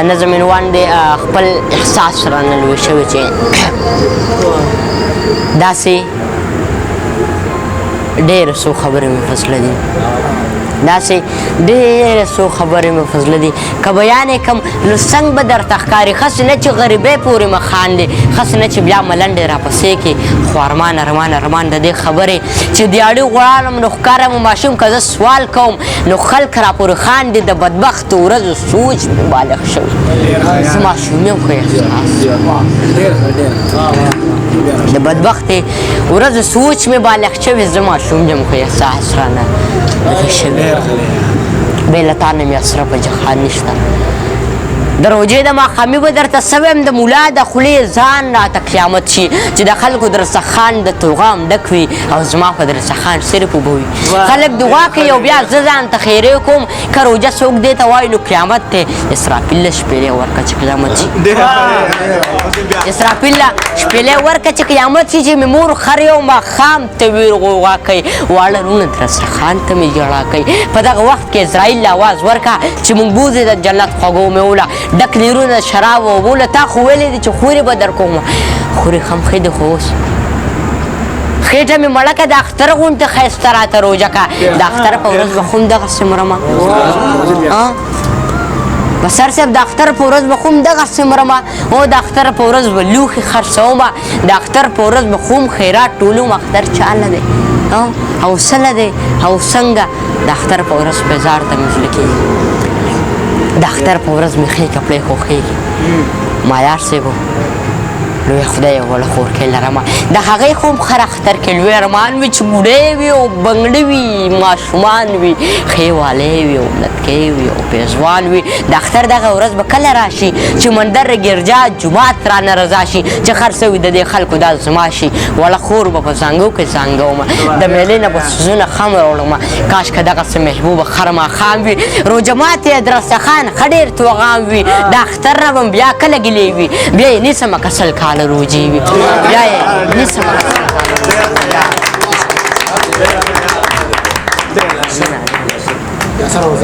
نظم عنوان دی خپل احساس رانه لوی شوی چې داسې ډېر څو خبرې مې فضله دي داسې ډېرې څو خبرې مې فضله دي که بیان یې کړم نو څنګ به درته ښکاري ښسې نه چې غریبۍ پورې مه خاندې ښسې نه چې بیا ملنډې راپسې کړې خو ارمان ارمان د دې خبرې چې دیاړي غواړم نو ښکاره مو ماشوم که زه سوال کوم نو خلک راپورې خاندي د بدبختو ورځو سوچ مې بالغ شوی زه ماشوم یم خو احساس د بدبختې ورځو سوچ مې بالغ شوی زه ماشوم یم خو احساس رانه لږ شوی بې له تا نه مې اسره په جهان نشته د روژې د ماښامي به درته څه ویم د ملا د خولې ځان راته قیامت شي چې د خلکو درڅخان د توغام ډک وي او زما په درڅخان صرف اوبه وي خلک دعا کوي او بیا زه ځان ته خیرې کوم که روژه څوک دې ته وایي نو قیامت دی اسرافیل له شپېلې ورکړه چې قیامت شي اسرافیل له شپېلې ورکړه چې قیامت شي چې مې مور خر یو ماښام ته ویر غوغا کوي واړه رونه درڅخان ته مې ژړا کوي په دغه وخت کې اسرائیل له اواز ورکړه چې مونږ بوځې د جنت خوږو مې وله ډک نیرونه شراب او اوبو له تا خو ویلې دي چې خورې به در کوم خورې خم ښې دي خو اوس خېټه مې مړه که د اختر غوندې ښایسته راته روژه که د اختر په ورځ به خو هم دغسې مرمه بسر صاحب د اختر په ورځ به خو هم دغسې مرمه او د اختر په ورځ به لوښي خرڅومه د اختر په ورځ به خو هم خیرات ټولوم اختر چاله دی او څله دی او څنګه د اختر په ورځ بازار ته مې زړه کېږي د اختر په ورځ مې ښې کپړې خوښېږي مایار صاحب لوی خدای وله خورکۍ لرمه د هغې خو هم خر اختر کې لوی ارمان وي چې بوډۍ وي او بنګړي وي ماشومان وي ښې والۍ وي او لتکۍ وي او پیزوان وي د اختر دغه ورځ به کله راشي چې منظر ګرجا جومات رانه رضا شي چې خرڅه وي د دې خلکو دا زما شي وله خور به په زانګو کې زانګومه د میلې نه به سوزونه خم راوړمه کاشکه دغسې محبوبه خر ماښام وي روژه ماتې یې درستخان ښه ډېر توغام وي د اختر نه به بیا کله ګیلې وي بیا یې نیسمه که سل کاله روژې وي بیا یې نیسمه Ya sabes,